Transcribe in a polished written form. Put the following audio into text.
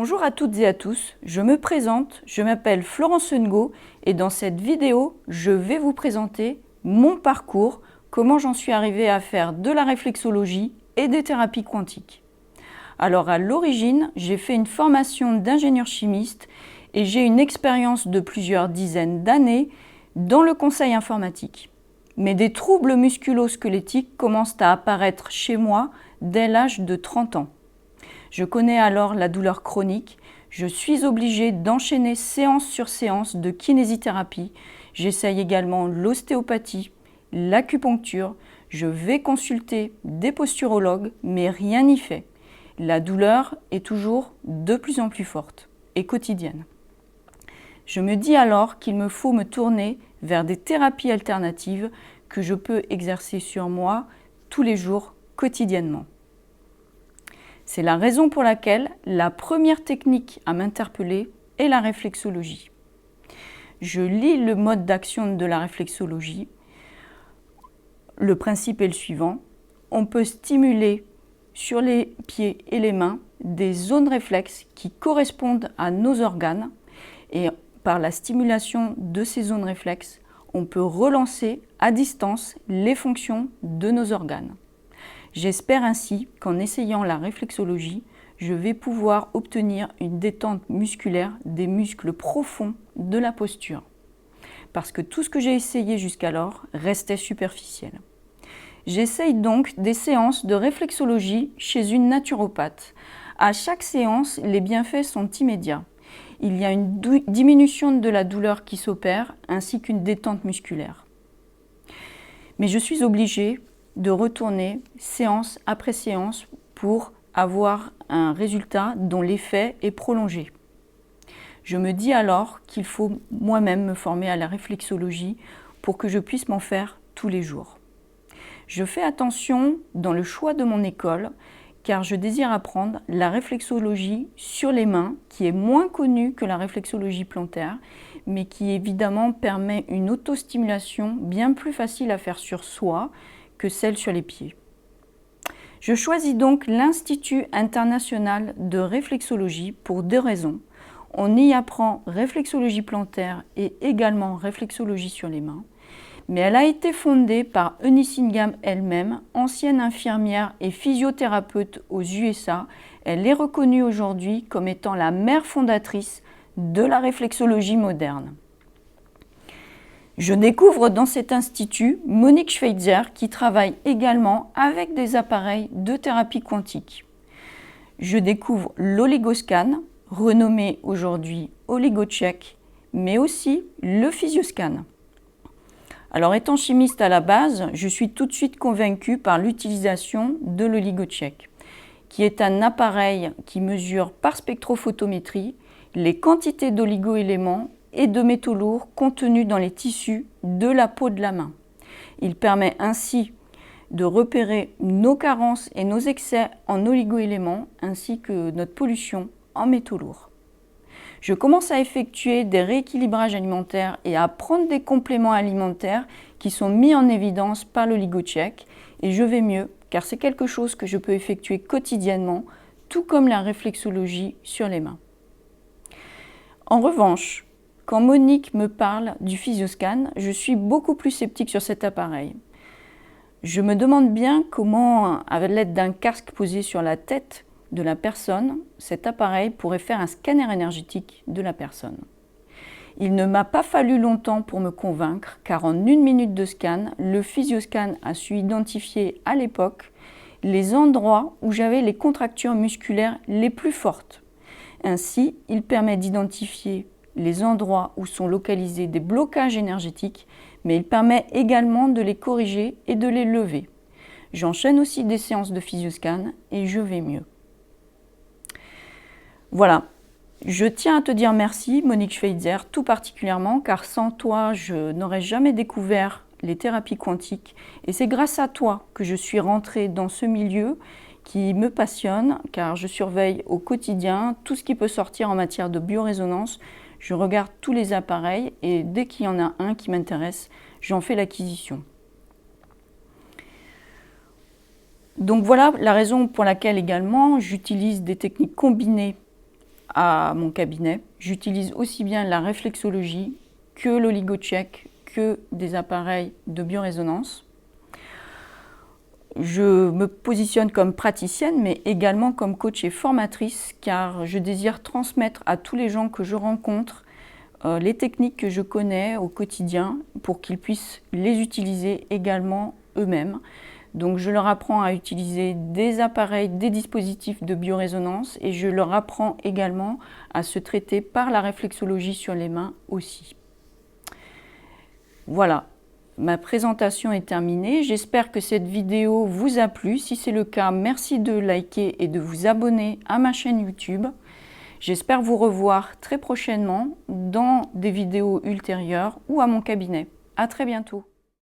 Bonjour à toutes et à tous, je me présente, je m'appelle Florence Ngo et dans cette vidéo, je vais vous présenter mon parcours, comment j'en suis arrivée à faire de la réflexologie et des thérapies quantiques. Alors à l'origine, j'ai fait une formation d'ingénieur chimiste et j'ai une expérience de plusieurs dizaines d'années dans le conseil informatique. Mais des troubles musculo-squelettiques commencent à apparaître chez moi dès l'âge de 30 ans. Je connais alors la douleur chronique, je suis obligée d'enchaîner séance sur séance de kinésithérapie. J'essaye également l'ostéopathie, l'acupuncture, je vais consulter des posturologues, mais rien n'y fait. La douleur est toujours de plus en plus forte et quotidienne. Je me dis alors qu'il me faut me tourner vers des thérapies alternatives que je peux exercer sur moi tous les jours, quotidiennement. C'est la raison pour laquelle la première technique à m'interpeller est la réflexologie. Je lis le mode d'action de la réflexologie. Le principe est le suivant. On peut stimuler sur les pieds et les mains des zones réflexes qui correspondent à nos organes et par la stimulation de ces zones réflexes, on peut relancer à distance les fonctions de nos organes. J'espère ainsi qu'en essayant la réflexologie, je vais pouvoir obtenir une détente musculaire des muscles profonds de la posture. Parce que tout ce que j'ai essayé jusqu'alors restait superficiel. J'essaye donc des séances de réflexologie chez une naturopathe. À chaque séance, les bienfaits sont immédiats. Il y a une diminution de la douleur qui s'opère ainsi qu'une détente musculaire. Mais je suis obligée de retourner séance après séance pour avoir un résultat dont l'effet est prolongé. Je me dis alors qu'il faut moi-même me former à la réflexologie pour que je puisse m'en faire tous les jours. Je fais attention dans le choix de mon école car je désire apprendre la réflexologie sur les mains qui est moins connue que la réflexologie plantaire mais qui évidemment permet une autostimulation bien plus facile à faire sur soi que celle sur les pieds. Je choisis donc l'Institut international de réflexologie pour deux raisons. On y apprend réflexologie plantaire et également réflexologie sur les mains. Mais elle a été fondée par Eunice Ingham elle-même, ancienne infirmière et physiothérapeute aux USA. Elle est reconnue aujourd'hui comme étant la mère fondatrice de la réflexologie moderne. Je découvre dans cet institut Monique Schweitzer qui travaille également avec des appareils de thérapie quantique. Je découvre l'oligoscan, renommé aujourd'hui OligoCheck, mais aussi le physioscan. Alors étant chimiste à la base, je suis tout de suite convaincue par l'utilisation de l'OligoCheck, qui est un appareil qui mesure par spectrophotométrie les quantités d'oligo-éléments et de métaux lourds contenus dans les tissus de la peau de la main. Il permet ainsi de repérer nos carences et nos excès en oligo-éléments ainsi que notre pollution en métaux lourds. Je commence à effectuer des rééquilibrages alimentaires et à prendre des compléments alimentaires qui sont mis en évidence par l'OligoCheck et je vais mieux car c'est quelque chose que je peux effectuer quotidiennement tout comme la réflexologie sur les mains. En revanche, quand Monique me parle du physioscan, je suis beaucoup plus sceptique sur cet appareil. Je me demande bien comment, avec l'aide d'un casque posé sur la tête de la personne, cet appareil pourrait faire un scanner énergétique de la personne. Il ne m'a pas fallu longtemps pour me convaincre, car en 1 minute de scan, le physioscan a su identifier à l'époque les endroits où j'avais les contractures musculaires les plus fortes. Ainsi, il permet d'identifier les endroits où sont localisés des blocages énergétiques, mais il permet également de les corriger et de les lever. J'enchaîne aussi des séances de physioscan et je vais mieux. Voilà, je tiens à te dire merci Monique Schweitzer tout particulièrement car sans toi je n'aurais jamais découvert les thérapies quantiques et c'est grâce à toi que je suis rentrée dans ce milieu qui me passionne car je surveille au quotidien tout ce qui peut sortir en matière de biorésonance. Je regarde tous les appareils et dès qu'il y en a un qui m'intéresse, j'en fais l'acquisition. Donc voilà la raison pour laquelle également j'utilise des techniques combinées à mon cabinet. J'utilise aussi bien la réflexologie que l'oligocheck, que des appareils de biorésonance. Je me positionne comme praticienne, mais également comme coach et formatrice, car je désire transmettre à tous les gens que je rencontre les techniques que je connais au quotidien pour qu'ils puissent les utiliser également eux-mêmes. Donc je leur apprends à utiliser des appareils, des dispositifs de biorésonance et je leur apprends également à se traiter par la réflexologie sur les mains aussi. Voilà, ma présentation est terminée. J'espère que cette vidéo vous a plu. Si c'est le cas, merci de liker et de vous abonner à ma chaîne YouTube. J'espère vous revoir très prochainement dans des vidéos ultérieures ou à mon cabinet. À très bientôt.